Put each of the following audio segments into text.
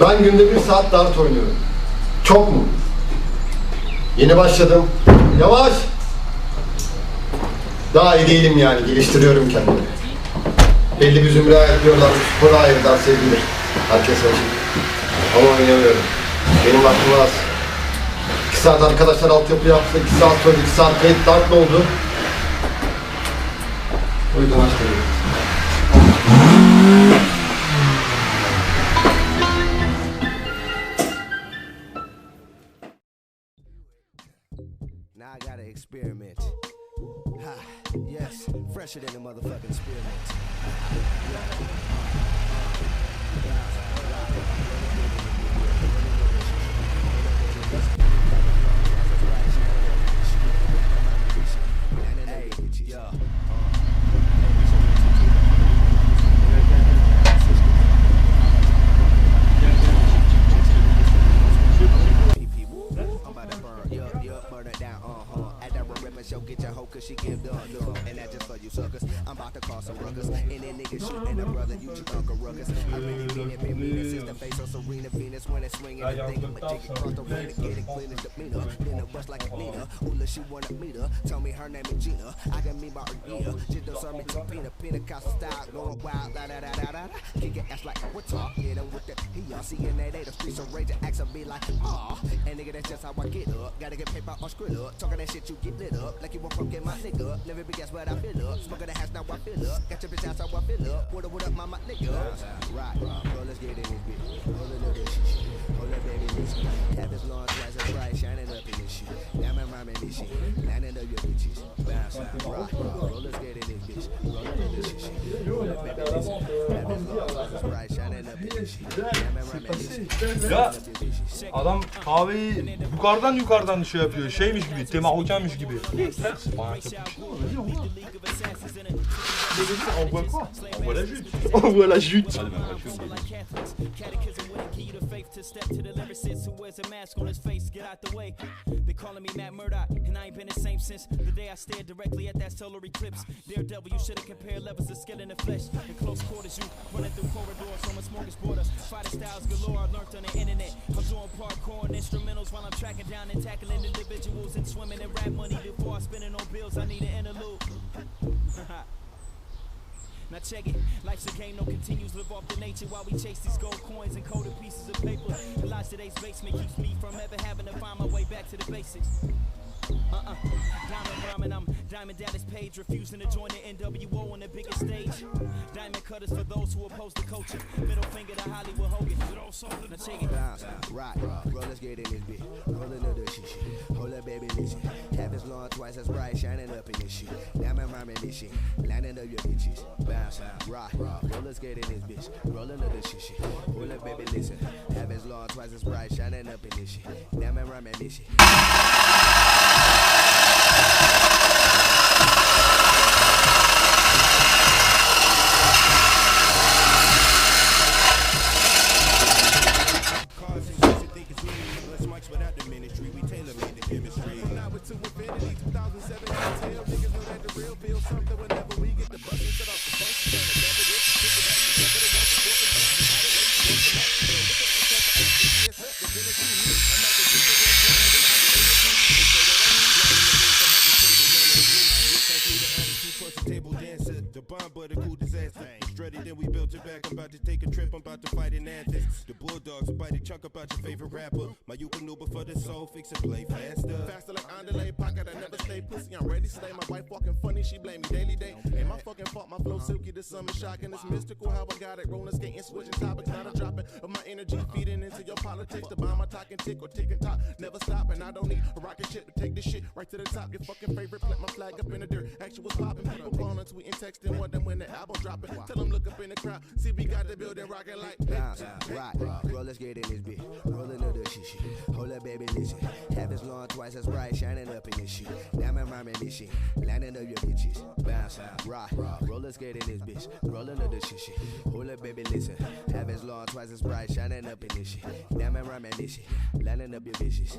Ben günde 1 saat dart oynuyorum. Çok mu? Yeni başladım. Yavaş! Daha iyi değilim yani, geliştiriyorum kendimi. Belli bir zümre ayırıyorlar, spora ayırdılar sevgilir. Herkes açık. Ama oynayamıyorum. Benim vaktim az. 2 saat arkadaşlar altyapı yaptı, 2 saat sonra 2 saat kayıt dart ne oldu? O yüzden aç geliyorum. Now I gotta experiment. Ha, yes, fresher than a motherfucking experiment. Get your hoe cause she give done. And that's just for you suckers. I'm about to cause some ruckus. And then niggas shooting a brother, you just Uncle Ruckus. I really mean it, Venus is the face of Serena Venus. When it's swinging the thing, I'ma take it across the arena. Get it clean as the meaner. Then a bust like a Nina. Oola, she wanna meet her. Tell me her name is Gina. I can meet by her year. Just don't serve me to Pina. Pentecostal style, going wild. La da da da da da. Kick your ass like we're talking. Hit them with the y'all seeing that they the streets of rage. Acts will be like, ah. And nigga, that's just how I get up. Gotta get paper or skrill up. Talking that shit, you get lit up. Like you won't fucking my nigga. Never be guess what I feel up. Smoking the hash, now I feel up. Got your bitch ass, how I feel up. What up, my nigga? Right, bro, let's get in this bitch. Hold up, this shit. Hold up, baby, this shit. Have this long twice as bright, shining up in this shit. Now I'm rhyming this shit. Landing up your bitches. Bounce out, rock, bro, let's get in this bitch. Roll up this shit. Hold up, baby, this shit. Have this long twice as bright, shining up in this shit. Now I'm rhyming this shit. Ya adam kahveyi yukarıdan şey yapıyor. Şeymiş gibi, temahokenmiş gibi. Envoie la jute. Envoie la jute. To step to the lyricist who wears a mask on his face, get out the way. They calling me Matt Murdock, and I ain't been the same since the day I stared directly at that solar eclipse. Daredevil, you should have compared levels of skill in the flesh. In close quarters, you running through corridors on a smorgasbord. Fighting styles galore, I learned on the internet. I'm doing parkour and instrumentals while I'm tracking down and tackling individuals and swimming in rap money before I spend it on bills. I need an interlude. Now check it, life's a game, no continues, live off the nature while we chase these gold coins and coated pieces of paper. The lies today's basement keeps me from ever having to find my way back to the basics. Diamond rhyming, I'm Diamond Dallas Page, refusing to join the NWO on the biggest stage. Diamond cutters for those who oppose the culture. Middle finger to Hollywood Hogan. Now check it. Right, bro, let's get in this bitch. Rollin' up this shit. Hold up, baby, listen. Half as long, twice as bright, shining up in this shit. Diamond rhyming this shit. Landing up your bitches. Bounce, right, bro, let's get in this bitch. Rollin' up this shit. Hold up, baby, listen. Half as long, twice as bright, shining up in this shit. Diamond rhyming this shit. Then we built it back. I'm about to take a trip. I'm about to fight in Athens. The Bulldogs will bite a chunk about your favorite rapper. My Yukonuba for the soul. Fix it, play faster. Faster like underlay pocket. I never stay pussy. I'm ready to stay. My wife walking funny. She blame me daily day. Ain't my fucking fault. My flow silky. The summer shocking. It's mystical how I got it. Rolling, skating, switching topics. Not a dropping of my energy. Feeding into your politics. To buy my talking tick or tick and top. Never stopping. I don't need a rocket ship to take this shit right to the top. Your fucking favorite. Plant my flag up in the dirt. Action was popping. People calling, tweeting, texting. Wondering when the album dropping. Tell them look up in the crowd. See, we got the building rocking like right, bro, let's get in this bitch. Rollin' up this shit. Hold up, baby, listen. Half as long, twice as bright, shining up in this shit. Diamond rhyming this shit. Landing up your bitches. Bounce, right, bro, let's get in this bitch. Rollin' up this shit. Hold up, baby, listen. Half as long, twice as bright, shining up in this shit. Diamond rhyming this shit. Landing up your bitches.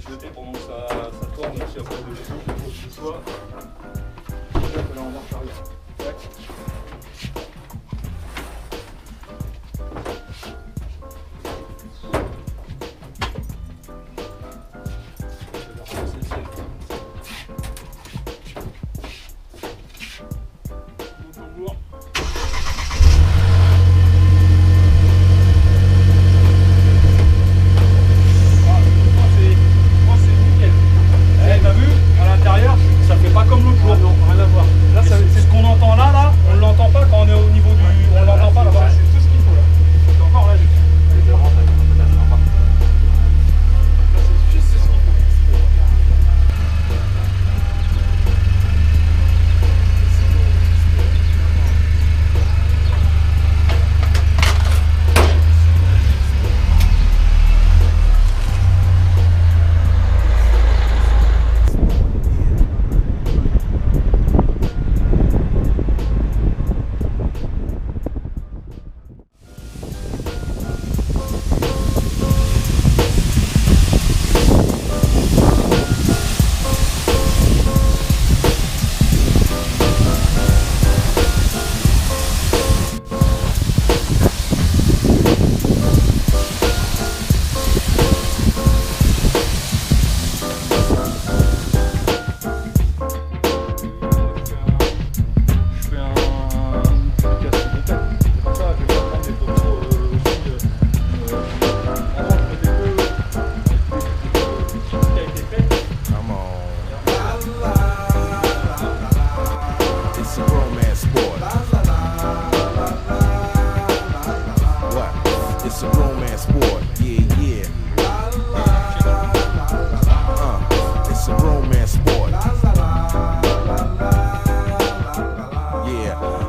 côté pendant que ça tourne, même si après de l'écho, il faut que ce soit. Là, on va faire arrière. Tac.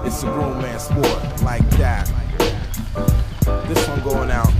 It's a grown man sport like that. This one going out